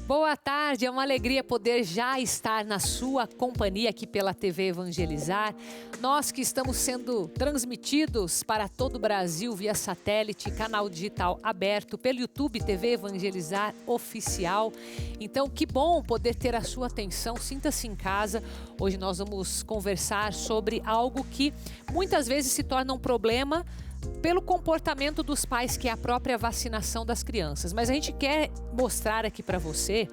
Boa tarde, é uma alegria poder já estar na sua companhia aqui pela TV Evangelizar. Nós que estamos sendo transmitidos para todo o Brasil via satélite, canal digital aberto, pelo YouTube TV Evangelizar Oficial. Então, que bom poder ter a sua atenção, sinta-se em casa. Hoje nós vamos conversar sobre algo que muitas vezes se torna um problema pelo comportamento dos pais, que é a própria vacinação das crianças. Mas a gente quer mostrar aqui para você,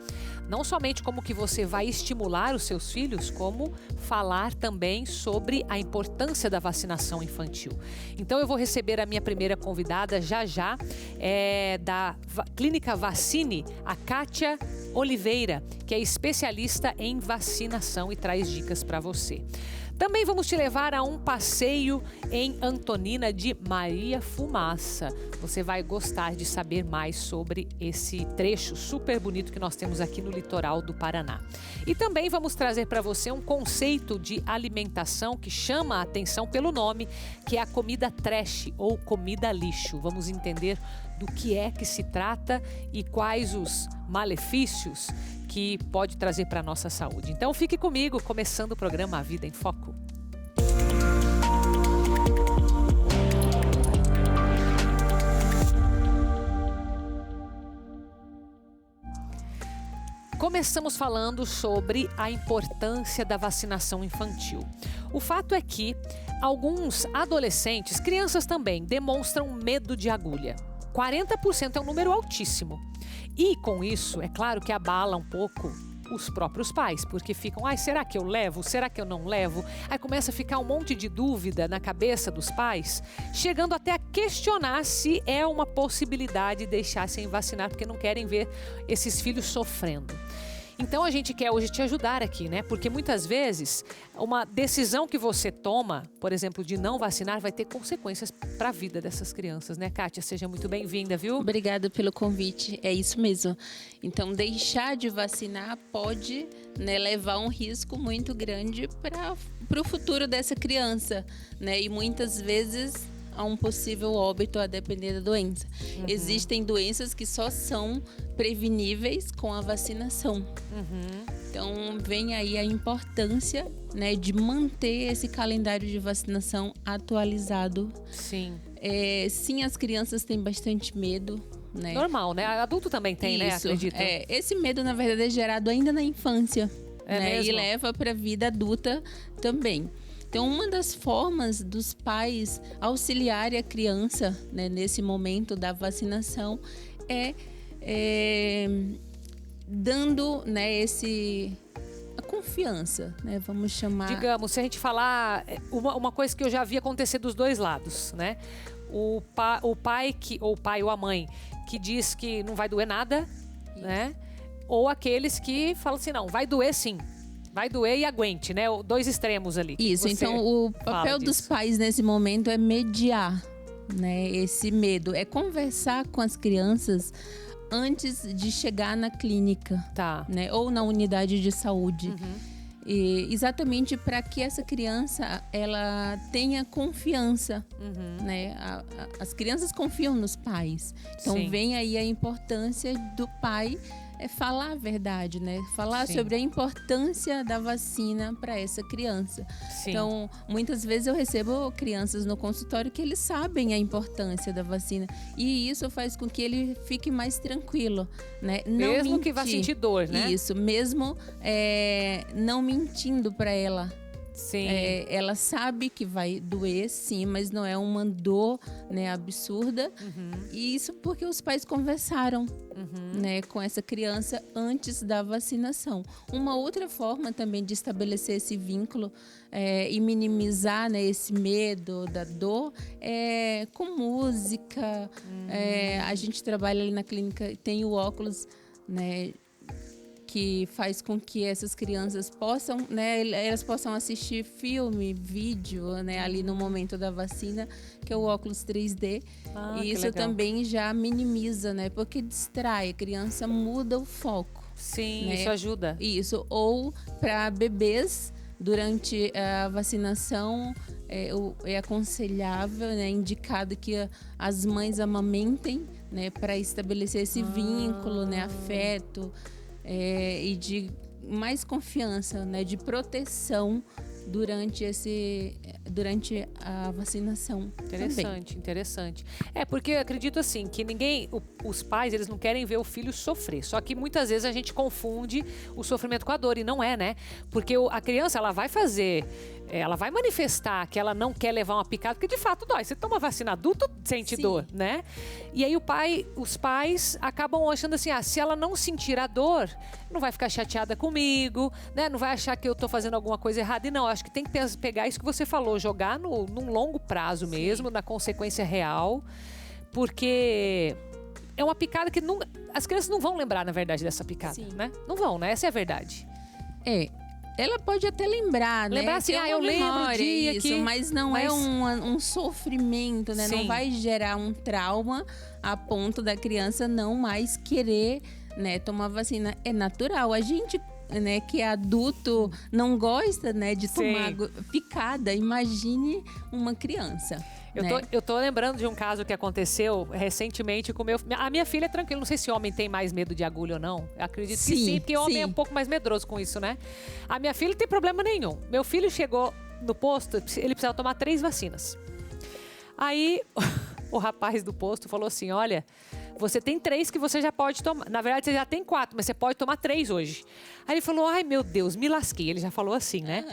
não somente como que você vai estimular os seus filhos, como falar também sobre a importância da vacinação infantil. Então eu vou receber a minha primeira convidada já, da Clínica Vacine, a Kátia Oliveira, que é especialista em vacinação e traz dicas para você. Também vamos te levar a um passeio em Antonina de Maria Fumaça. Você vai gostar de saber mais sobre esse trecho super bonito que nós temos aqui no litoral do Paraná. E também vamos trazer para você um conceito de alimentação que chama a atenção pelo nome, que é a comida trash ou comida lixo. Vamos entender do que é que se trata e quais os malefícios que pode trazer para a nossa saúde. Então fique comigo, começando o programa A Vida em Foco. Começamos falando sobre a importância da vacinação infantil. O fato é que alguns adolescentes, crianças também, demonstram medo de agulha. 40% é um número altíssimo. E com isso, é claro que abala um pouco os próprios pais, porque ficam, será que eu levo? Será que eu não levo? Aí começa a ficar um monte de dúvida na cabeça dos pais, chegando até a questionar se é uma possibilidade deixar sem vacinar, porque não querem ver esses filhos sofrendo. Então a gente quer hoje te ajudar aqui, né? Porque muitas vezes uma decisão que você toma, por exemplo, de não vacinar, vai ter consequências para a vida dessas crianças, né, Kátia? Seja muito bem-vinda, viu? Obrigada pelo convite, é isso mesmo. Então, deixar de vacinar pode, né, levar um risco muito grande para o futuro dessa criança, né? E muitas vezes a um possível óbito a depender da doença. Uhum. Existem doenças que só são preveníveis com a vacinação. Uhum. Então, vem aí a importância, né, de manter esse calendário de vacinação atualizado. Sim. Sim, as crianças têm bastante medo, né? Normal, né? Adulto também tem, isso, né? Acredito. Esse medo, na verdade, é gerado ainda na infância, né? Mesmo? E leva para a vida adulta também. Então, uma das formas dos pais auxiliarem a criança, né, nesse momento da vacinação é dando, né, a confiança, né, vamos chamar. Digamos, se a gente falar uma coisa que eu já vi acontecer dos dois lados, né? O pai ou a mãe que diz que não vai doer nada, né? Ou aqueles que falam assim, não, vai doer sim. Vai doer e aguente, né? Dois extremos ali. Isso, então o papel dos pais nesse momento é mediar, né, esse medo. É conversar com as crianças antes de chegar na clínica, tá, né, ou na unidade de saúde. Uhum. Exatamente para que essa criança ela tenha confiança, uhum, né? As crianças confiam nos pais. Então, sim, vem aí a importância do pai falar a verdade, né? Falar, sim, sobre a importância da vacina para essa criança. Sim. Então, muitas vezes eu recebo crianças no consultório que eles sabem a importância da vacina e isso faz com que ele fique mais tranquilo, né? Não mesmo que vá sentir dor, né? Isso, mesmo não mentindo para ela. Sim. Ela sabe que vai doer, sim, mas não é uma dor, né, absurda. Uhum. E isso porque os pais conversaram, uhum, né, com essa criança antes da vacinação. Uma outra forma também de estabelecer esse vínculo e minimizar, né, esse medo da dor é com música. A gente trabalha ali na clínica, tem o óculos, né, que faz com que essas crianças possam, né, elas possam assistir filme, vídeo, né, ali no momento da vacina, que é o óculos 3D. E isso também já minimiza, né, porque distrai, a criança muda o foco. Sim, né? Isso ajuda. Isso, ou para bebês, durante a vacinação, é aconselhável, né, indicado que as mães amamentem, né, para estabelecer esse vínculo, né, afeto. e de mais confiança, né, de proteção durante a vacinação. Interessante, também. interessante. Porque eu acredito assim, que os pais, eles não querem ver o filho sofrer. Só que muitas vezes a gente confunde o sofrimento com a dor, e não é, né? Porque a criança, ela vai manifestar que ela não quer levar uma picada, porque de fato dói. Você toma vacina adulto, sente dor, né? E aí os pais acabam achando assim, se ela não sentir a dor, não vai ficar chateada comigo, né? Não vai achar que eu tô fazendo alguma coisa errada. E não, acho que tem que pegar isso que você falou, jogar num longo prazo mesmo, na consequência real, porque é uma picada que as crianças não vão lembrar, na verdade, dessa picada, né? Não vão, né? Essa é a verdade. Ela pode até lembrar, né? Lembrar assim, eu lembro o dia isso, mas não é um sofrimento, né? Sim. Não vai gerar um trauma a ponto da criança não mais querer, né, tomar vacina. É natural. A gente, né, que é adulto, não gosta, né, de tomar picada. Imagine uma criança. Eu tô lembrando de um caso que aconteceu recentemente com a minha filha é tranquila, não sei se homem tem mais medo de agulha ou não. Eu acredito que sim, porque homem é um pouco mais medroso com isso, né? A minha filha não tem problema nenhum. Meu filho chegou no posto, ele precisava tomar 3 vacinas. Aí o rapaz do posto falou assim, olha, você tem 3 que você já pode tomar. Na verdade, você já tem 4, mas você pode tomar 3 hoje. Aí ele falou, ai meu Deus, me lasquei. Ele já falou assim, né?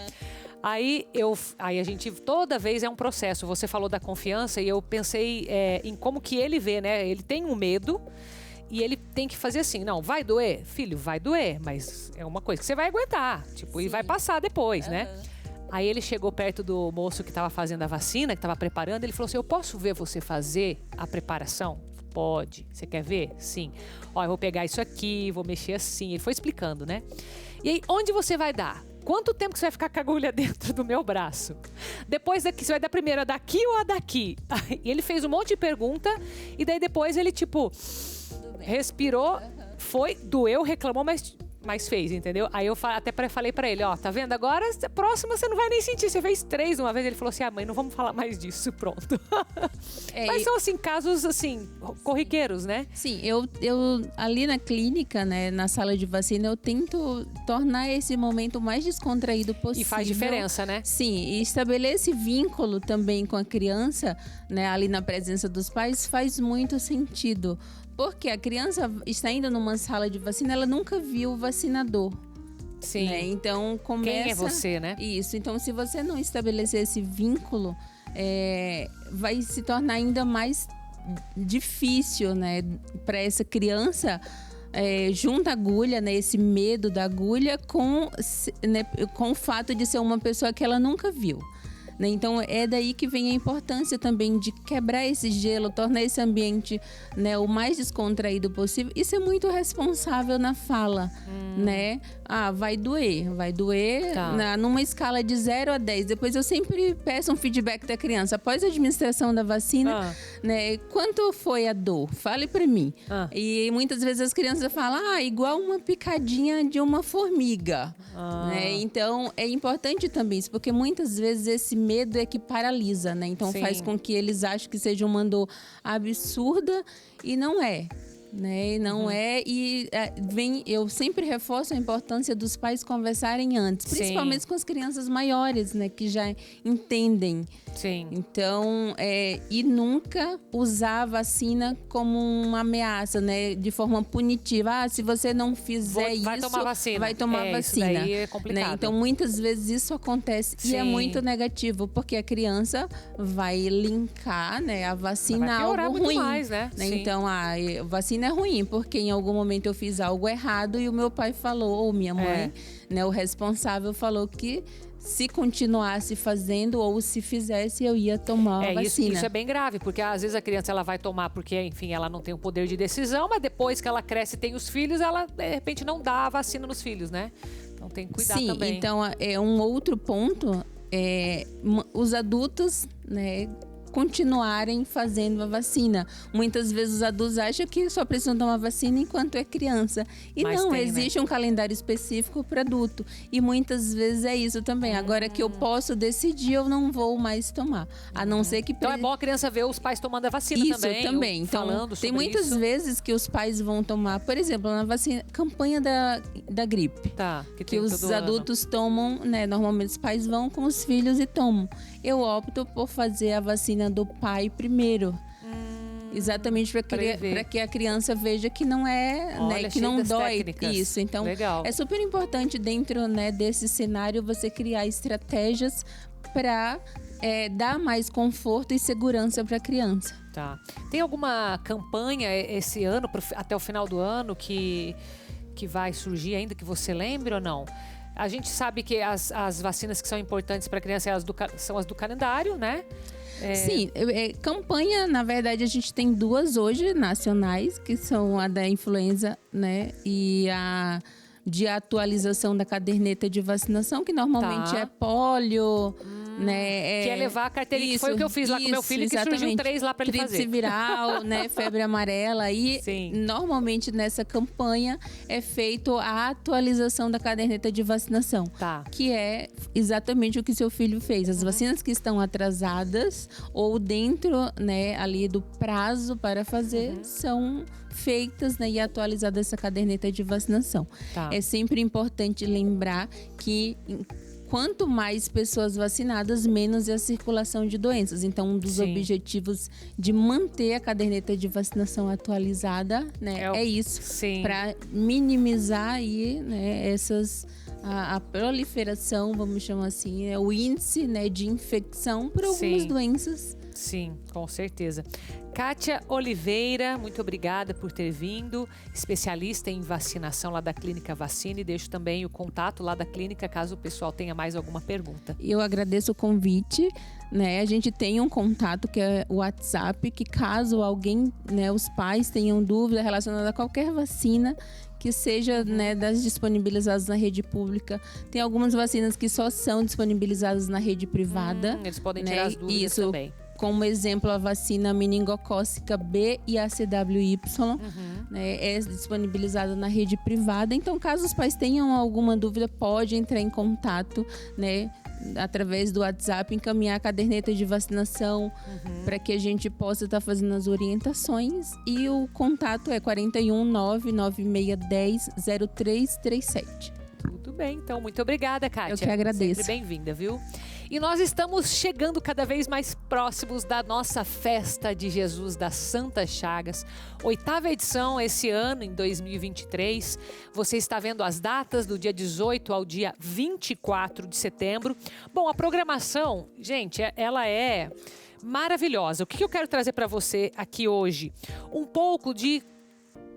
Aí a gente, toda vez é um processo. Você falou da confiança e eu pensei em como que ele vê, né? Ele tem um medo e ele tem que fazer assim, não, vai doer? Filho, vai doer, mas é uma coisa que você vai aguentar, tipo, e vai passar depois, né? Aí ele chegou perto do moço que estava fazendo a vacina, que estava preparando, ele falou assim, eu posso ver você fazer a preparação? Pode. Você quer ver? Sim. Ó, eu vou pegar isso aqui, vou mexer assim. Ele foi explicando, né? E aí, onde você vai dar? Quanto tempo que você vai ficar com a agulha dentro do meu braço? Depois daqui, você vai dar primeiro a daqui ou a daqui? E ele fez um monte de pergunta e daí depois ele, tipo, respirou, foi, doeu, reclamou, mas fez, entendeu? Aí eu até falei pra ele, ó, tá vendo? Agora, a próxima você não vai nem sentir. Você fez 3 de uma vez. Ele falou assim, mãe, não vamos falar mais disso, pronto. Mas são, assim, casos, assim, corriqueiros, né? Sim, eu ali na clínica, né, na sala de vacina, eu tento tornar esse momento o mais descontraído possível. E faz diferença, né? Sim, e estabelecer vínculo também com a criança, né, ali na presença dos pais, faz muito sentido. Porque a criança está indo numa sala de vacina, ela nunca viu o vacinador. Sim. Né? Então começa. Quem é você, né? Isso. Então, se você não estabelecer esse vínculo, vai se tornar ainda mais difícil, né, para essa criança. Junta a agulha, né, esse medo da agulha com o fato de ser uma pessoa que ela nunca viu. Então, é daí que vem a importância também de quebrar esse gelo, tornar esse ambiente, né, o mais descontraído possível e ser muito responsável na fala, né? Vai doer, tá. Numa escala de 0 a 10. Depois eu sempre peço um feedback da criança. Após a administração da vacina, né, quanto foi a dor? Fale pra mim. E muitas vezes as crianças falam, igual uma picadinha de uma formiga. Né? Então, é importante também isso, porque muitas vezes esse medo é que paralisa, né? Então, faz com que eles achem que seja uma dor absurda e não é. Né? Não é, e eu sempre reforço a importância dos pais conversarem antes, principalmente com as crianças maiores, né, que já entendem. Sim. Então, e nunca usar a vacina como uma ameaça, né, de forma punitiva. Se você não fizer isso, vai tomar vacina. Vai tomar vacina. Isso daí é complicado. Né? Então, muitas vezes isso acontece e é muito negativo, porque a criança vai linkar, né, a vacina a algo ruim. Mais, né? Então, a vacina é ruim, porque em algum momento eu fiz algo errado e o meu pai falou, ou minha mãe, né, o responsável falou que se continuasse fazendo ou se fizesse, eu ia tomar a vacina. Isso é bem grave, porque às vezes a criança ela vai tomar porque, enfim, ela não tem o poder de decisão, mas depois que ela cresce e tem os filhos, ela, de repente, não dá a vacina nos filhos, né? Então tem que cuidar também. Sim, então, um outro ponto os adultos, né, continuarem fazendo a vacina. Muitas vezes os adultos acham que só precisam tomar vacina enquanto é criança. E Mas não, tem, existe um calendário específico para adulto. E muitas vezes é isso também. Agora que eu posso decidir, eu não vou mais tomar. A não ser que... Então é bom a criança ver os pais tomando a vacina isso, também. Então, falando tem sobre muitas isso. vezes que os pais vão tomar, por exemplo, na vacina, campanha da gripe. Tá, Que tem os todo adultos tomam, né? Normalmente os pais vão com os filhos e tomam. Eu opto por fazer a vacina do pai primeiro. Exatamente para que a criança veja que não é, Olha, né, que não cheio das dói técnicas. isso. Então, Legal. é super importante dentro, né, desse cenário você criar estratégias para dar mais conforto e segurança para a criança. Tá. Tem alguma campanha esse ano, até o final do ano, que vai surgir ainda, que você lembre ou não? A gente sabe que as vacinas que são importantes para a criança são as do calendário, né? Sim, campanha, na verdade, a gente tem duas hoje nacionais, que são a da influenza, né? E a de atualização da caderneta de vacinação, que normalmente é pólio, né? Que é levar a carteirinha, que foi o que eu fiz lá com meu filho, que surgiu 3 lá para ele fazer. Tríplice viral, né? Febre amarela. E Sim. normalmente nessa campanha é feito a atualização da caderneta de vacinação. Tá. Que é exatamente o que seu filho fez. As vacinas que estão atrasadas ou dentro, né, ali do prazo para fazer são feitas, né, e atualizada essa caderneta de vacinação. Tá. É sempre importante lembrar que quanto mais pessoas vacinadas, menos é a circulação de doenças. Então, um dos Sim. objetivos de manter a caderneta de vacinação atualizada, né, é isso, para minimizar aí, né, a proliferação, vamos chamar assim, o índice, né, de infecção por algumas doenças. Sim, com certeza. Kátia Oliveira, muito obrigada por ter vindo, especialista em vacinação lá da Clínica Vacine. Deixo também o contato lá da clínica, caso o pessoal tenha mais alguma pergunta. Eu agradeço o convite, né? A gente tem um contato que é o WhatsApp, que caso alguém, né, os pais tenham dúvida relacionada a qualquer vacina, que seja, né, das disponibilizadas na rede pública. Tem algumas vacinas que só são disponibilizadas na rede privada. Eles podem tirar, né? as dúvidas também. Como exemplo, a vacina meningocócica B e a CWY, né, é disponibilizada na rede privada. Então, caso os pais tenham alguma dúvida, pode entrar em contato, né, através do WhatsApp, encaminhar a caderneta de vacinação para que a gente possa estar fazendo as orientações. E o contato é 41 99610 0337. Tudo bem, então, muito obrigada, Kátia. Eu que agradeço. Sempre bem-vinda, viu? E nós estamos chegando cada vez mais próximos da nossa festa de Jesus das Santas Chagas. 8ª edição esse ano, em 2023. Você está vendo as datas do dia 18 ao dia 24 de setembro. Bom, a programação, gente, ela é maravilhosa. O que eu quero trazer para você aqui hoje? Um pouco de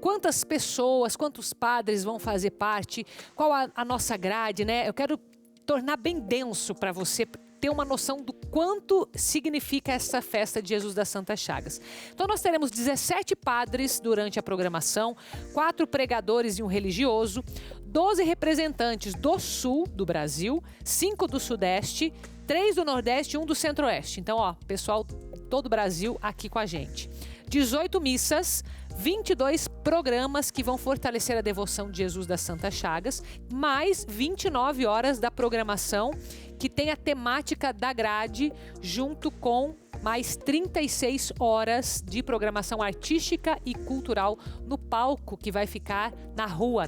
quantas pessoas, quantos padres vão fazer parte, qual a nossa grade, né? Eu quero tornar bem denso para você ter uma noção do quanto significa essa festa de Jesus das Santas Chagas. Então nós teremos 17 padres durante a programação, 4 pregadores e um religioso, 12 representantes do sul do Brasil, 5 do sudeste, 3 do nordeste e 1 do centro-oeste. Então, ó, pessoal, todo o Brasil aqui com a gente. 18 missas, 22 programas que vão fortalecer a devoção de Jesus das Santas Chagas, mais 29 horas da programação que tem a temática da grade, junto com mais 36 horas de programação artística e cultural no palco que vai ficar na rua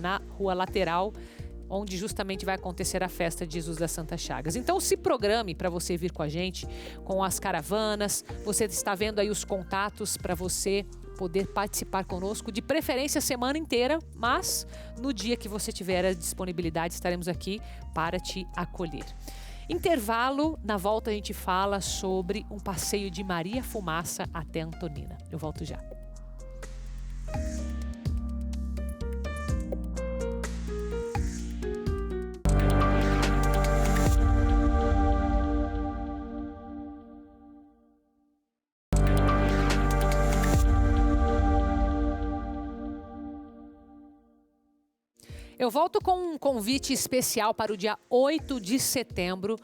lateral, onde justamente vai acontecer a festa de Jesus das Santas Chagas. Então se programe para você vir com a gente, com as caravanas. Você está vendo aí os contatos para você poder participar conosco, de preferência a semana inteira, mas no dia que você tiver a disponibilidade, estaremos aqui para te acolher. Intervalo, na volta a gente fala sobre um passeio de Maria Fumaça até Antonina. Eu volto já. Eu volto com um convite especial para o dia 8 de setembro.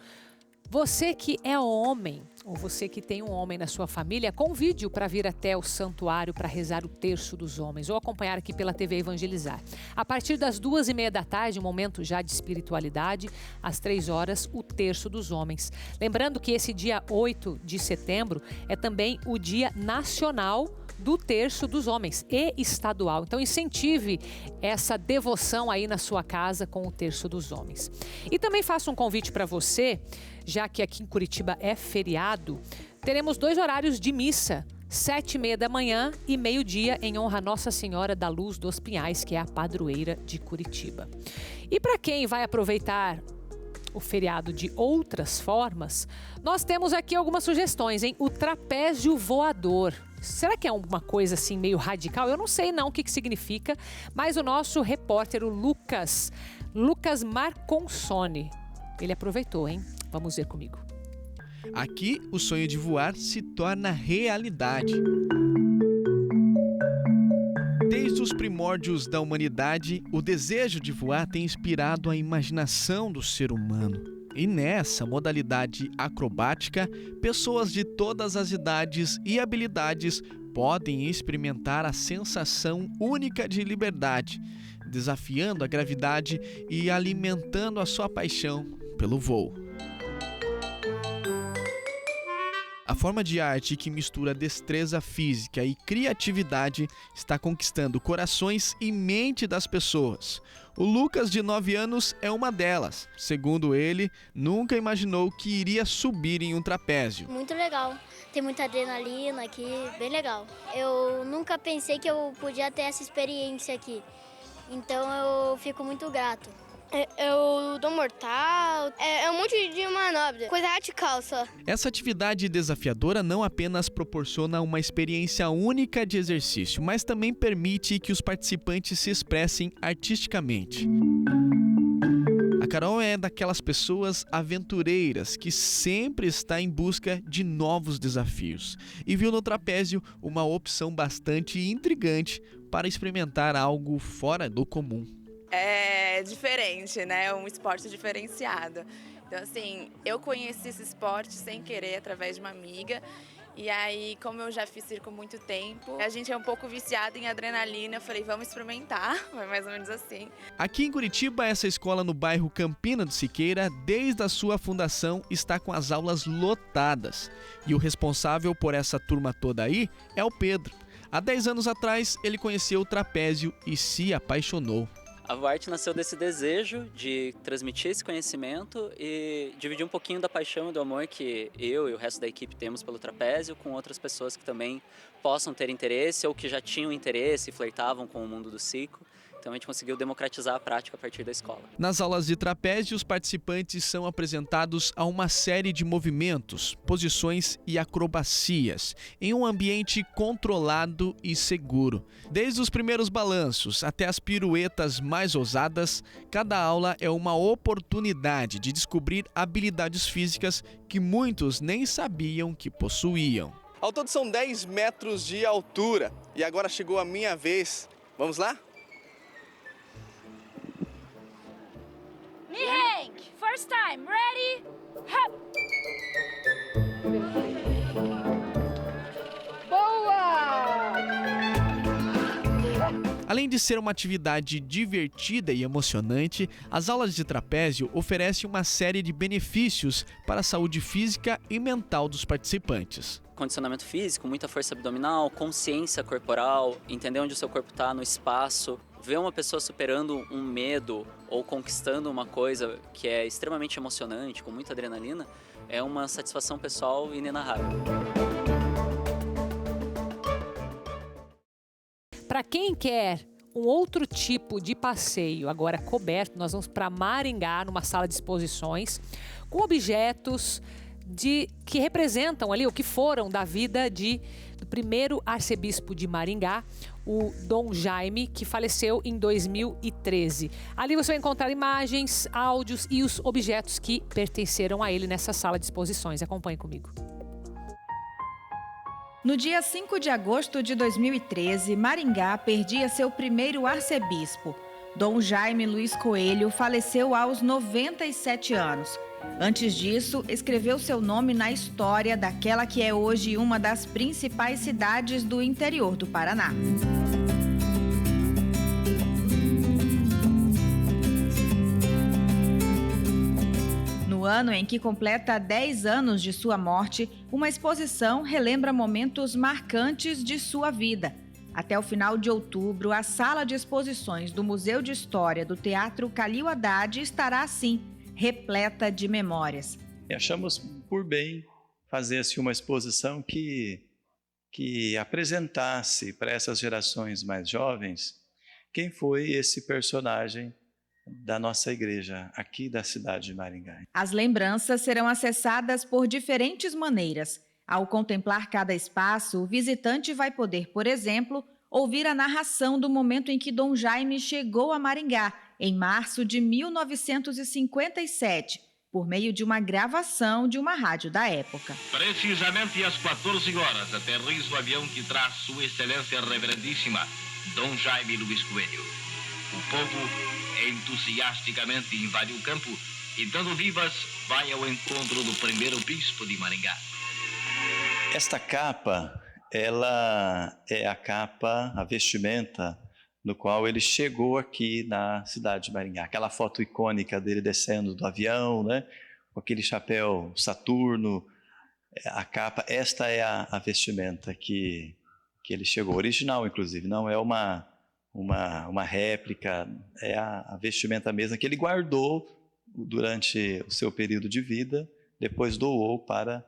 Você que é homem, ou você que tem um homem na sua família, convide-o para vir até o santuário para rezar o terço dos homens ou acompanhar aqui pela TV Evangelizar. A partir das 2h30 da tarde, um momento já de espiritualidade, às 3 horas, o terço dos homens. Lembrando que esse dia 8 de setembro é também o Dia Nacional do Terço dos Homens e estadual. Então incentive essa devoção aí na sua casa com o Terço dos Homens. E também faço um convite para você, já que aqui em Curitiba é feriado, teremos 2 horários de missa, 7h30 da manhã e meio-dia, em honra a Nossa Senhora da Luz dos Pinhais, que é a padroeira de Curitiba. E para quem vai aproveitar o feriado de outras formas, nós temos aqui algumas sugestões, hein? O trapézio voador. Será que é alguma coisa assim meio radical? Eu não sei não o que significa, mas o nosso repórter, o Lucas Marconsoni, ele aproveitou, hein? Vamos ver comigo. Aqui, o sonho de voar se torna realidade. Desde os primórdios da humanidade, o desejo de voar tem inspirado a imaginação do ser humano. E nessa modalidade acrobática, pessoas de todas as idades e habilidades podem experimentar a sensação única de liberdade, desafiando a gravidade e alimentando a sua paixão pelo voo. A forma de arte que mistura destreza física e criatividade está conquistando corações e mente das pessoas. O Lucas, de 9 anos, é uma delas. Segundo ele, nunca imaginou que iria subir em um trapézio. Muito legal. Tem muita adrenalina aqui, bem legal. Eu nunca pensei que eu podia ter essa experiência aqui. Então eu fico muito grato. Eu dou mortal, é um monte de manobra, coisa radical só. Essa atividade desafiadora não apenas proporciona uma experiência única de exercício, mas também permite que os participantes se expressem artisticamente. A Carol é daquelas pessoas aventureiras que sempre está em busca de novos desafios e viu no trapézio uma opção bastante intrigante para experimentar algo fora do comum. É diferente, né? É um esporte diferenciado. Então, assim, eu conheci esse esporte sem querer, através de uma amiga. E aí, como eu já fiz circo há muito tempo, a gente é um pouco viciado em adrenalina. Eu falei, vamos experimentar. Foi mais ou menos assim. Aqui em Curitiba, essa escola no bairro Campina do Siqueira, desde a sua fundação, está com as aulas lotadas. E o responsável por essa turma toda aí é o Pedro. Há 10 anos atrás, ele conheceu o trapézio e se apaixonou. A VoArte nasceu desse desejo de transmitir esse conhecimento e dividir um pouquinho da paixão e do amor que eu e o resto da equipe temos pelo trapézio com outras pessoas que também possam ter interesse ou que já tinham interesse e flertavam com o mundo do circo. Então a gente conseguiu democratizar a prática a partir da escola. Nas aulas de trapézio, os participantes são apresentados a uma série de movimentos, posições e acrobacias, em um ambiente controlado e seguro. Desde os primeiros balanços até as piruetas mais ousadas, cada aula é uma oportunidade de descobrir habilidades físicas que muitos nem sabiam que possuíam. Ao todo são 10 metros de altura e agora chegou a minha vez. Vamos lá? Hank, first time, ready? Hop. Boa! Além de ser uma atividade divertida e emocionante, as aulas de trapézio oferecem uma série de benefícios para a saúde física e mental dos participantes. Condicionamento físico, muita força abdominal, consciência corporal, entender onde o seu corpo está no espaço. Ver uma pessoa superando um medo ou conquistando uma coisa que é extremamente emocionante, com muita adrenalina, é uma satisfação pessoal inenarrável. Para quem quer um outro tipo de passeio, agora coberto, nós vamos para Maringá, numa sala de exposições, com objetos que representam ali o que foram da vida do primeiro arcebispo de Maringá, o Dom Jaime, que faleceu em 2013. Ali você vai encontrar imagens, áudios e os objetos que pertenceram a ele nessa sala de exposições. Acompanhe comigo. No dia 5 de agosto de 2013, Maringá perdia seu primeiro arcebispo. Dom Jaime Luiz Coelho faleceu aos 97 anos. Antes disso, escreveu seu nome na história daquela que é hoje uma das principais cidades do interior do Paraná. No ano em que completa 10 anos de sua morte, uma exposição relembra momentos marcantes de sua vida. Até o final de outubro, a sala de exposições do Museu de História do Teatro Calil Haddad estará assim, repleta de memórias. E achamos por bem fazer assim, uma exposição que apresentasse para essas gerações mais jovens quem foi esse personagem da nossa igreja aqui da cidade de Maringá. As lembranças serão acessadas por diferentes maneiras. Ao contemplar cada espaço, o visitante vai poder, por exemplo, ouvir a narração do momento em que Dom Jaime chegou a Maringá, em março de 1957, por meio de uma gravação de uma rádio da época. Precisamente às 14 horas, aterriza o avião que traz Sua Excelência Reverendíssima, Dom Jaime Luiz Coelho. O povo entusiasticamente invadiu o campo e, dando vivas, vai ao encontro do primeiro bispo de Maringá. Esta capa, ela é a vestimenta no qual ele chegou aqui na cidade de Maringá. Aquela foto icônica dele descendo do avião, né? Com aquele chapéu Saturno, a capa, esta é a vestimenta que ele chegou. Original, inclusive, não é uma réplica, é a vestimenta mesma que ele guardou durante o seu período de vida, depois doou para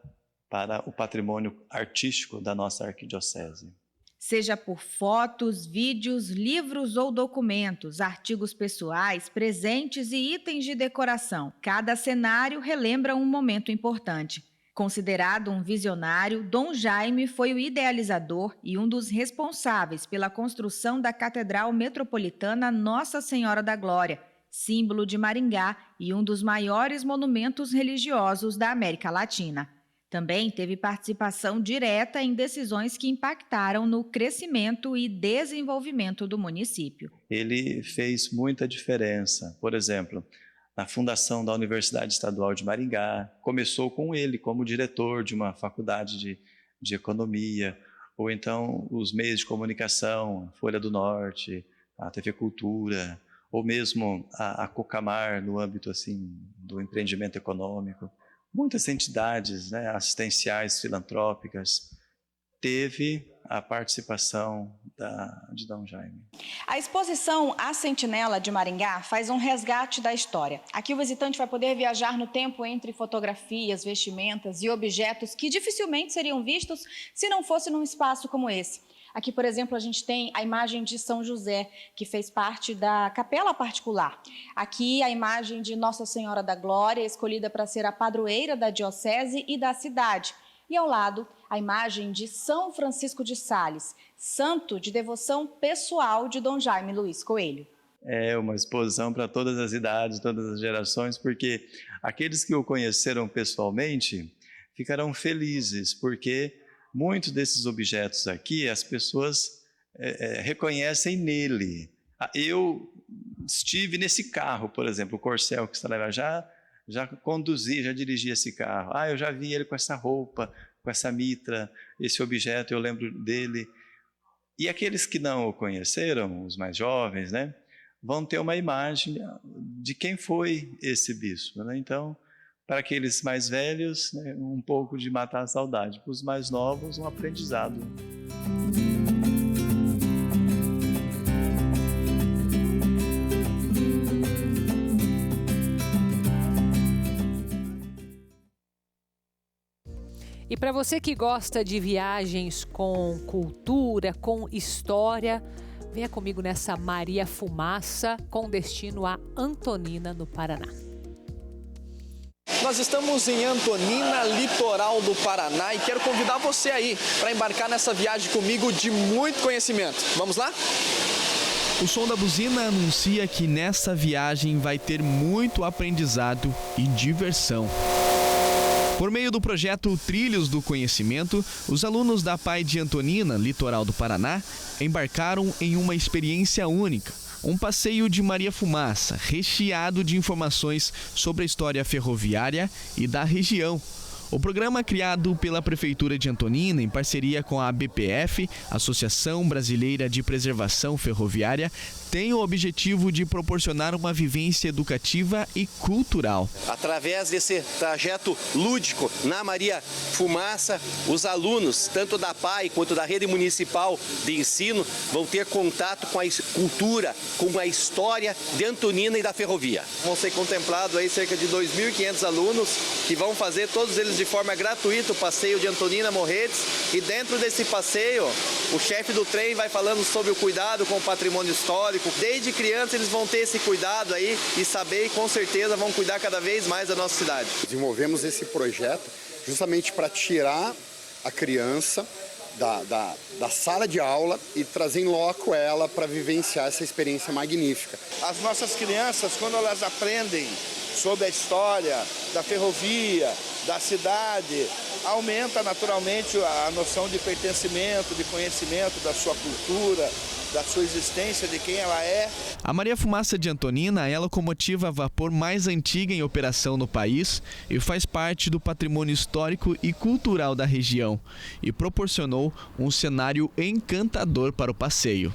o patrimônio artístico da nossa arquidiocese. Seja por fotos, vídeos, livros ou documentos, artigos pessoais, presentes e itens de decoração, cada cenário relembra um momento importante. Considerado um visionário, Dom Jaime foi o idealizador e um dos responsáveis pela construção da Catedral Metropolitana Nossa Senhora da Glória, símbolo de Maringá e um dos maiores monumentos religiosos da América Latina. Também teve participação direta em decisões que impactaram no crescimento e desenvolvimento do município. Ele fez muita diferença. Por exemplo, na fundação da Universidade Estadual de Maringá, começou com ele como diretor de uma faculdade de economia, ou então os meios de comunicação, a Folha do Norte, a TV Cultura, ou mesmo a Cocamar no âmbito assim, do empreendimento econômico. Muitas entidades, né, assistenciais, filantrópicas, teve a participação de Dom Jaime. A exposição A Sentinela de Maringá faz um resgate da história. Aqui o visitante vai poder viajar no tempo entre fotografias, vestimentas e objetos que dificilmente seriam vistos se não fosse num espaço como esse. Aqui, por exemplo, a gente tem a imagem de São José, que fez parte da capela particular. Aqui a imagem de Nossa Senhora da Glória, escolhida para ser a padroeira da diocese e da cidade. E ao lado, a imagem de São Francisco de Sales, santo de devoção pessoal de Dom Jaime Luiz Coelho. É uma exposição para todas as idades, todas as gerações, porque aqueles que o conheceram pessoalmente ficarão felizes, porque muitos desses objetos aqui, as pessoas reconhecem nele. Eu estive nesse carro, por exemplo, o Corcel que está lá, já conduzi, já dirigi esse carro. Eu já vi ele com essa roupa, com essa mitra, esse objeto, eu lembro dele. E aqueles que não o conheceram, os mais jovens, né, vão ter uma imagem de quem foi esse bispo, né? Então, para aqueles mais velhos, né, um pouco de matar a saudade. Para os mais novos, um aprendizado. E para você que gosta de viagens com cultura, com história, venha comigo nessa Maria Fumaça com destino a Antonina, no Paraná. Nós estamos em Antonina, litoral do Paraná, e quero convidar você aí para embarcar nessa viagem comigo de muito conhecimento. Vamos lá? O som da buzina anuncia que nessa viagem vai ter muito aprendizado e diversão. Por meio do projeto Trilhos do Conhecimento, os alunos da PAI de Antonina, litoral do Paraná, embarcaram em uma experiência única, Um passeio de Maria Fumaça, recheado de informações sobre a história ferroviária e da região. O programa, criado pela Prefeitura de Antonina, em parceria com a ABPF, Associação Brasileira de Preservação Ferroviária, tem o objetivo de proporcionar uma vivência educativa e cultural. Através desse trajeto lúdico na Maria Fumaça, os alunos, tanto da PAI quanto da Rede Municipal de Ensino, vão ter contato com a cultura, com a história de Antonina e da ferrovia. Vão ser contemplados aí cerca de 2.500 alunos que vão fazer, todos eles de forma gratuita, o passeio de Antonina Morretes. E dentro desse passeio, o chefe do trem vai falando sobre o cuidado com o patrimônio histórico. Desde criança eles vão ter esse cuidado aí e saber, e com certeza vão cuidar cada vez mais da nossa cidade. Desenvolvemos esse projeto justamente para tirar a criança da sala de aula e trazer em loco ela para vivenciar essa experiência magnífica. As nossas crianças, quando elas aprendem sobre a história da ferrovia, da cidade, aumenta naturalmente a noção de pertencimento, de conhecimento da sua cultura, da sua existência, de quem ela é. A Maria Fumaça de Antonina é a locomotiva a vapor mais antiga em operação no país e faz parte do patrimônio histórico e cultural da região e proporcionou um cenário encantador para o passeio.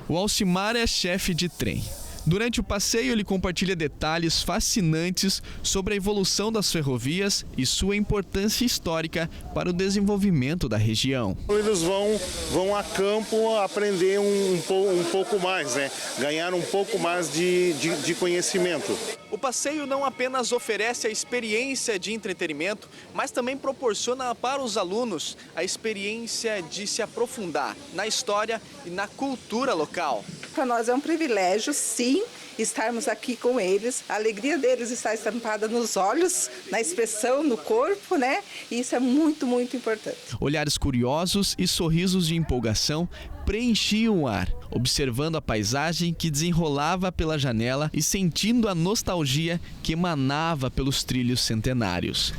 O Alcimar é chefe de trem. Durante o passeio, ele compartilha detalhes fascinantes sobre a evolução das ferrovias e sua importância histórica para o desenvolvimento da região. Eles vão a campo aprender um pouco mais, né? Ganhar um pouco mais de conhecimento. O passeio não apenas oferece a experiência de entretenimento, mas também proporciona para os alunos a experiência de se aprofundar na história e na cultura local. Para nós é um privilégio, sim, estarmos aqui com eles. A alegria deles está estampada nos olhos, na expressão, no corpo, né? E isso é muito, muito importante. Olhares curiosos e sorrisos de empolgação preenchiam o ar, observando a paisagem que desenrolava pela janela e sentindo a nostalgia que emanava pelos trilhos centenários.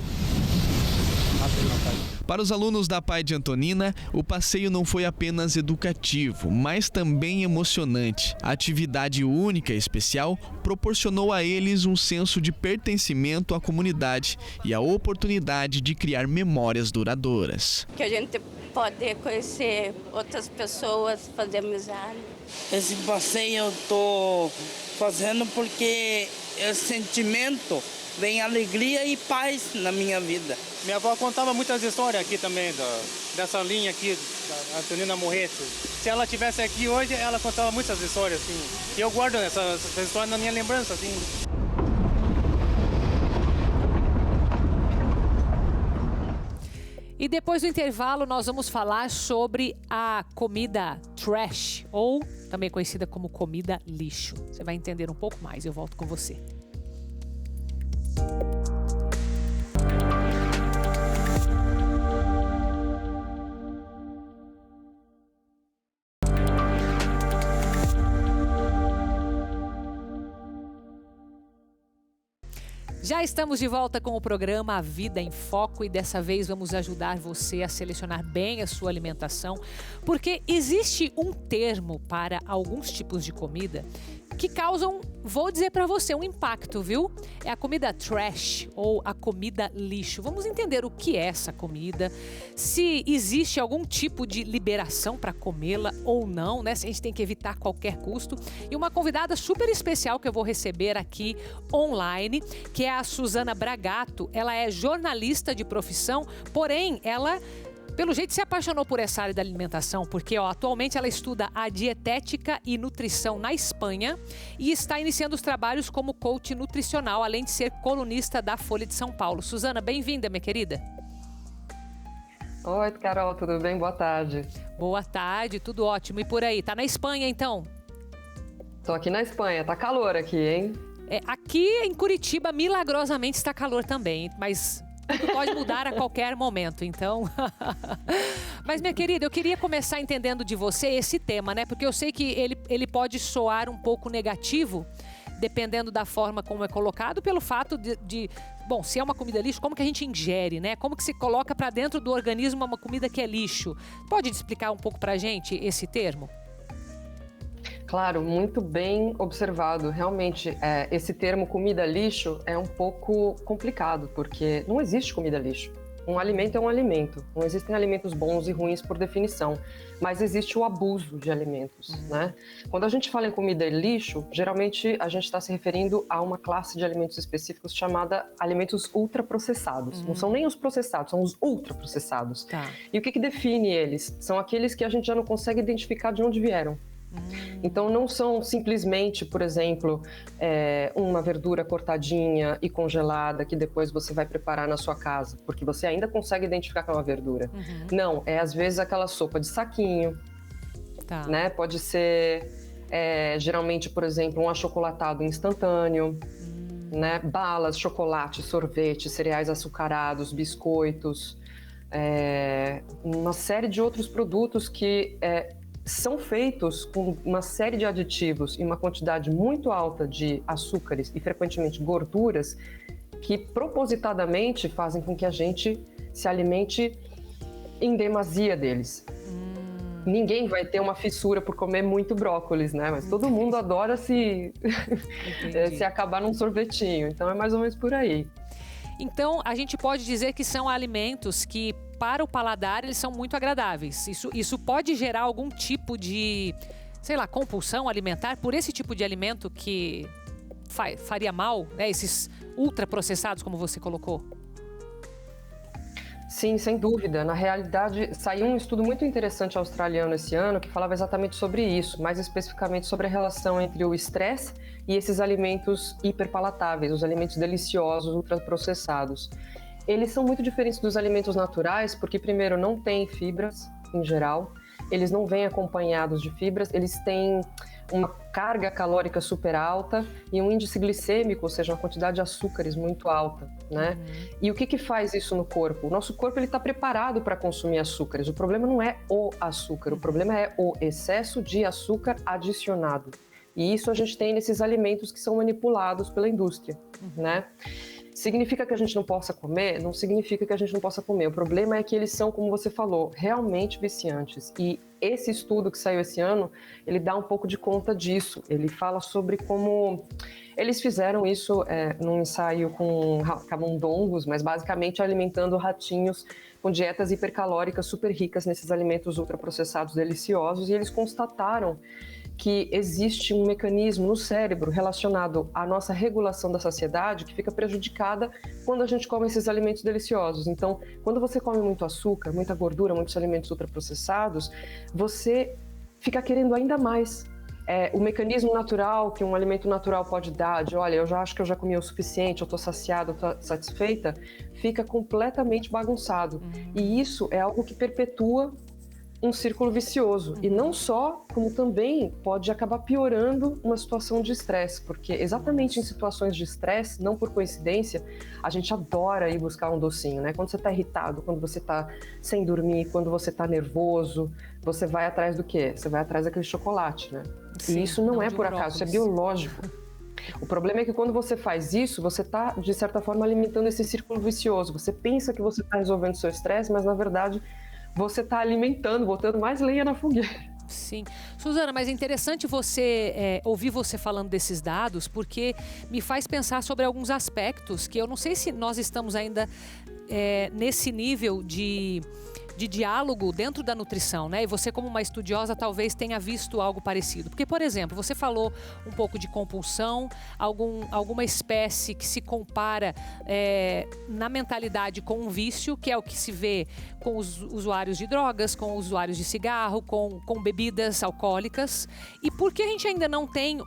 Para os alunos da PAI de Antonina, o passeio não foi apenas educativo, mas também emocionante. A atividade única e especial proporcionou a eles um senso de pertencimento à comunidade e a oportunidade de criar memórias duradouras. Que a gente pode conhecer outras pessoas, fazer amizade. Esse passeio eu estou fazendo porque esse sentimento vem alegria e paz na minha vida. Minha avó contava muitas histórias aqui também, dessa linha aqui, da Antonina Morretes. Se ela estivesse aqui hoje, ela contava muitas histórias, assim. E eu guardo essas histórias na minha lembrança, assim. E depois do intervalo, nós vamos falar sobre a comida trash, ou também conhecida como comida lixo. Você vai entender um pouco mais, eu volto com você. Já estamos de volta com o programa A Vida em Foco e dessa vez vamos ajudar você a selecionar bem a sua alimentação, porque existe um termo para alguns tipos de comida que causam, vou dizer para você, um impacto, viu? É a comida trash ou a comida lixo. Vamos entender o que é essa comida, se existe algum tipo de liberação para comê-la ou não, né? Se a gente tem que evitar a qualquer custo. E uma convidada super especial que eu vou receber aqui online, que é a Suzana Bragato. Ela é jornalista de profissão, porém ela, pelo jeito, se apaixonou por essa área da alimentação, porque atualmente ela estuda a dietética e nutrição na Espanha e está iniciando os trabalhos como coach nutricional, além de ser colunista da Folha de São Paulo. Suzana, bem-vinda, minha querida. Oi, Carol, tudo bem? Boa tarde. Boa tarde, tudo ótimo. E por aí, tá na Espanha, então? Tô aqui na Espanha, tá calor aqui, hein? Aqui em Curitiba, milagrosamente, está calor também, mas tudo pode mudar a qualquer momento, então. Mas, minha querida, eu queria começar entendendo de você esse tema, né? Porque eu sei que ele pode soar um pouco negativo dependendo da forma como é colocado, pelo fato bom, se é uma comida lixo, como que a gente ingere, né? Como que se coloca para dentro do organismo uma comida que é lixo? Pode explicar um pouco para a gente esse termo? Claro, muito bem observado. Realmente, esse termo comida lixo é um pouco complicado, porque não existe comida lixo. Um alimento é um alimento. Não existem alimentos bons e ruins por definição, mas existe o abuso de alimentos, né? Quando a gente fala em comida lixo, geralmente a gente está se referindo a uma classe de alimentos específicos chamada alimentos ultraprocessados. Não são nem os processados, são os ultraprocessados. Tá. E o que define eles? São aqueles que a gente já não consegue identificar de onde vieram. Então não são simplesmente, por exemplo, uma verdura cortadinha e congelada que depois você vai preparar na sua casa, porque você ainda consegue identificar que é uma verdura. Não, é às vezes aquela sopa de saquinho, né? Pode ser geralmente, por exemplo, um achocolatado instantâneo, né? Balas, chocolate, sorvete, cereais açucarados, biscoitos, uma série de outros produtos que são feitos com uma série de aditivos e uma quantidade muito alta de açúcares e frequentemente gorduras que propositadamente fazem com que a gente se alimente em demasia deles. Ninguém vai ter uma fissura por comer muito brócolis, né? Mas todo mundo adora se acabar num sorvetinho. Então é mais ou menos por aí. Então, a gente pode dizer que são alimentos que, para o paladar, eles são muito agradáveis. Isso pode gerar algum tipo de, sei lá, compulsão alimentar por esse tipo de alimento que faria mal, né? Esses ultraprocessados, como você colocou. Sim, sem dúvida. Na realidade, saiu um estudo muito interessante australiano esse ano que falava exatamente sobre isso, mais especificamente sobre a relação entre o estresse e esses alimentos hiperpalatáveis, os alimentos deliciosos, ultraprocessados. Eles são muito diferentes dos alimentos naturais porque, primeiro, não têm fibras em geral, eles não vêm acompanhados de fibras, eles têm uma carga calórica super alta e um índice glicêmico, ou seja, uma quantidade de açúcares muito alta, né? E o que faz isso no corpo? O nosso corpo está preparado para consumir açúcares. O problema não é o açúcar, o problema é o excesso de açúcar adicionado. E isso a gente tem nesses alimentos que são manipulados pela indústria, né? Significa que a gente não possa comer? Não significa que a gente não possa comer. O problema é que eles são, como você falou, realmente viciantes. E esse estudo que saiu esse ano, ele dá um pouco de conta disso. Ele fala sobre como eles fizeram isso num ensaio com camundongos, mas basicamente alimentando ratinhos com dietas hipercalóricas super ricas nesses alimentos ultraprocessados deliciosos. E eles constataram que existe um mecanismo no cérebro relacionado à nossa regulação da saciedade que fica prejudicada quando a gente come esses alimentos deliciosos. Então, quando você come muito açúcar, muita gordura, muitos alimentos ultraprocessados, você fica querendo ainda mais. O mecanismo natural que um alimento natural pode dar, de olha, eu já acho que eu já comi o suficiente, eu estou saciada, eu estou satisfeita, fica completamente bagunçado. E isso é algo que perpetua um círculo vicioso. E não só, como também pode acabar piorando uma situação de estresse, porque exatamente em situações de estresse, não por coincidência, a gente adora ir buscar um docinho, né? Quando você está irritado, quando você está sem dormir, quando você está nervoso, você vai atrás do quê? Você vai atrás daquele chocolate, né? Sim, e isso não é por acaso, isso é biológico. O problema é que quando você faz isso, você está, de certa forma, alimentando esse círculo vicioso. Você pensa que você está resolvendo o seu estresse, mas, na verdade, você está alimentando, botando mais lenha na fogueira. Sim. Suzana, mas é interessante ouvir você falando desses dados, porque me faz pensar sobre alguns aspectos que eu não sei se nós estamos ainda nesse nível de diálogo dentro da nutrição, né? E você, como uma estudiosa, talvez tenha visto algo parecido. Porque, por exemplo, você falou um pouco de compulsão, alguma espécie que se compara na mentalidade com um vício, que é o que se vê com os usuários de drogas, com os usuários de cigarro, com bebidas alcoólicas. E por que a gente ainda não tem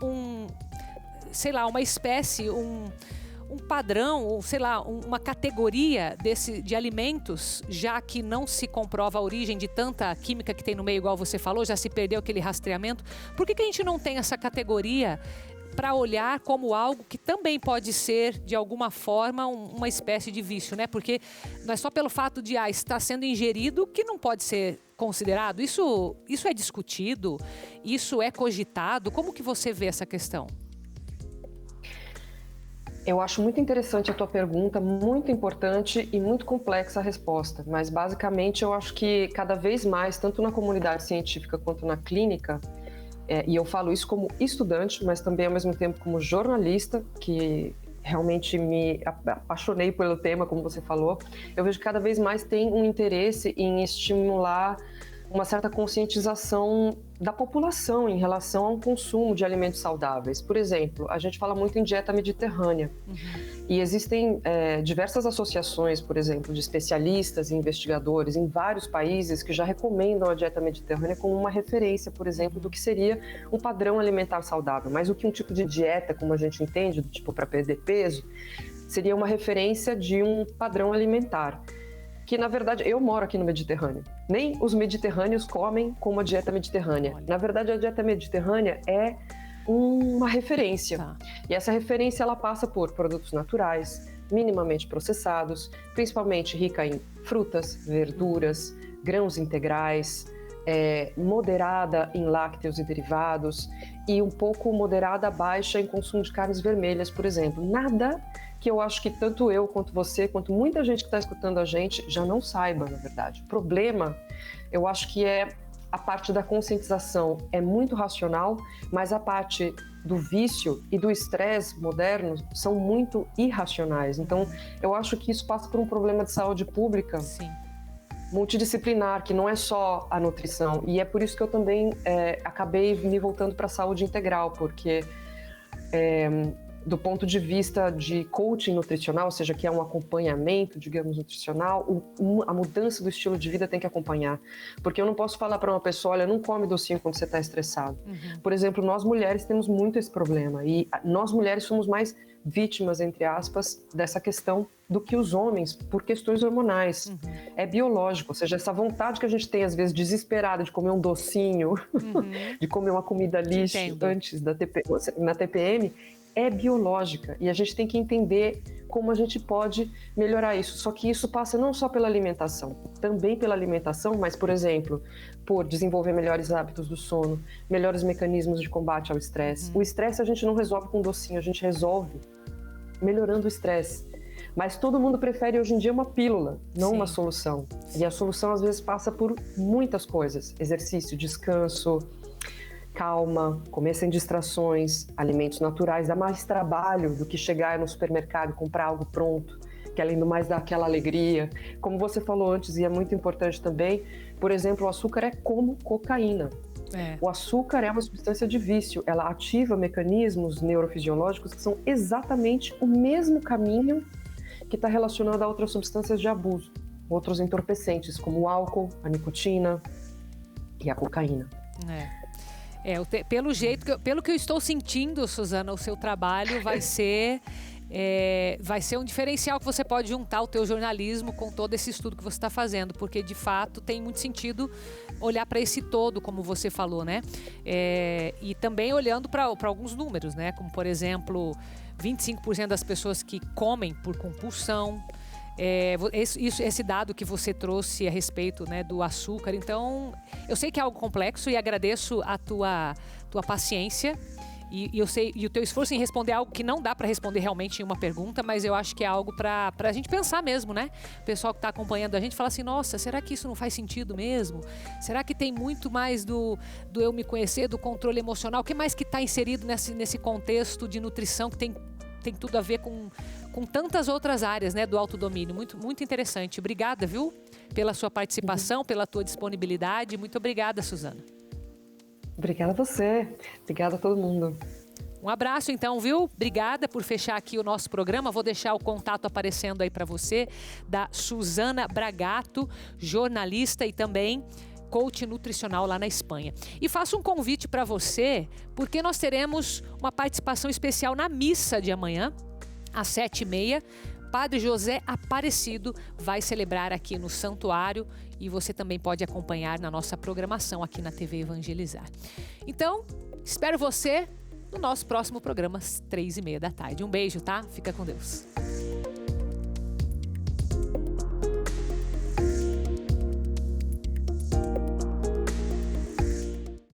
uma espécie, um padrão, ou sei lá, uma categoria de alimentos, já que não se comprova a origem de tanta química que tem no meio, igual você falou, já se perdeu aquele rastreamento. Por que a gente não tem essa categoria para olhar como algo que também pode ser, de alguma forma, uma espécie de vício, né? Porque não é só pelo fato de estar sendo ingerido que não pode ser considerado. Isso é discutido? Isso é cogitado? Como que você vê essa questão? Eu acho muito interessante a tua pergunta, muito importante e muito complexa a resposta, mas basicamente eu acho que cada vez mais, tanto na comunidade científica quanto na clínica, e eu falo isso como estudante, mas também ao mesmo tempo como jornalista, que realmente me apaixonei pelo tema, como você falou, eu vejo que cada vez mais tem um interesse em estimular uma certa conscientização da população em relação ao consumo de alimentos saudáveis. Por exemplo, a gente fala muito em dieta mediterrânea. E existem diversas associações, por exemplo, de especialistas e investigadores em vários países que já recomendam a dieta mediterrânea como uma referência, por exemplo, do que seria um padrão alimentar saudável. Mais do que um tipo de dieta, como a gente entende, do tipo para perder peso, seria uma referência de um padrão alimentar. Que, na verdade, eu moro aqui no Mediterrâneo. Nem os mediterrâneos comem com uma dieta mediterrânea. Na verdade, a dieta mediterrânea é uma referência. E essa referência, ela passa por produtos naturais, minimamente processados, principalmente rica em frutas, verduras, grãos integrais, moderada em lácteos e derivados e um pouco moderada baixa em consumo de carnes vermelhas, por exemplo. Nada que eu acho que tanto eu, quanto você, quanto muita gente que está escutando a gente já não saiba, na verdade. O problema, eu acho que é a parte da conscientização. É muito racional, mas a parte do vício e do estresse moderno são muito irracionais. Então, eu acho que isso passa por um problema de saúde pública multidisciplinar, que não é só a nutrição. E é por isso que eu também acabei me voltando para a saúde integral, porque do ponto de vista de coaching nutricional, ou seja, que é um acompanhamento, digamos, nutricional, a mudança do estilo de vida tem que acompanhar. Porque eu não posso falar para uma pessoa, olha, não come docinho quando você está estressado. Por exemplo, nós mulheres temos muito esse problema. E nós mulheres somos mais vítimas, entre aspas, dessa questão do que os homens, por questões hormonais. É biológico, ou seja, essa vontade que a gente tem, às vezes, desesperada de comer um docinho, de comer uma comida lixo antes na TPM, é biológica. E a gente tem que entender como a gente pode melhorar isso. Só que isso passa não só pela alimentação, também pela alimentação, mas, por exemplo, por desenvolver melhores hábitos do sono, melhores mecanismos de combate ao estresse. O estresse a gente não resolve com docinho, a gente resolve melhorando o estresse. Mas todo mundo prefere hoje em dia uma pílula, não uma solução. E a solução às vezes passa por muitas coisas: exercício, descanso, calma, comer sem distrações, alimentos naturais. Dá mais trabalho do que chegar no supermercado e comprar algo pronto, que além do mais dá aquela alegria. Como você falou antes, e é muito importante também, por exemplo, o açúcar é como cocaína. O açúcar é uma substância de vício, ela ativa mecanismos neurofisiológicos que são exatamente o mesmo caminho que está relacionado a outras substâncias de abuso, outros entorpecentes, como o álcool, a nicotina e a cocaína. Pelo que eu estou sentindo, Suzana, o seu trabalho vai ser um diferencial que você pode juntar o teu jornalismo com todo esse estudo que você está fazendo, porque de fato tem muito sentido olhar para esse todo, como você falou, né? E também olhando para alguns números, né? Como, por exemplo, 25% das pessoas que comem por compulsão. Esse dado que você trouxe a respeito, né, do açúcar. Então, eu sei que é algo complexo e agradeço a tua paciência e eu sei, e o teu esforço em responder algo que não dá para responder realmente em uma pergunta, mas eu acho que é algo para a gente pensar mesmo, né? O pessoal que está acompanhando a gente fala assim: nossa, será que isso não faz sentido mesmo? Será que tem muito mais do eu me conhecer, do controle emocional? O que mais que está inserido nesse contexto de nutrição que tem tudo a ver com tantas outras áreas, né, do autodomínio? Muito, muito interessante. Obrigada, viu? Pela sua participação, pela tua disponibilidade. Muito obrigada, Suzana. Obrigada a você. Obrigada a todo mundo. Um abraço, então, viu? Obrigada por fechar aqui o nosso programa. Vou deixar o contato aparecendo aí para você, da Suzana Bragato, jornalista e também coach nutricional lá na Espanha. E faço um convite para você, porque nós teremos uma participação especial na missa de amanhã, às 7h30. Padre José Aparecido vai celebrar aqui no santuário e você também pode acompanhar na nossa programação aqui na TV Evangelizar. Então, espero você no nosso próximo programa às 3h30 da tarde. Um beijo, tá? Fica com Deus.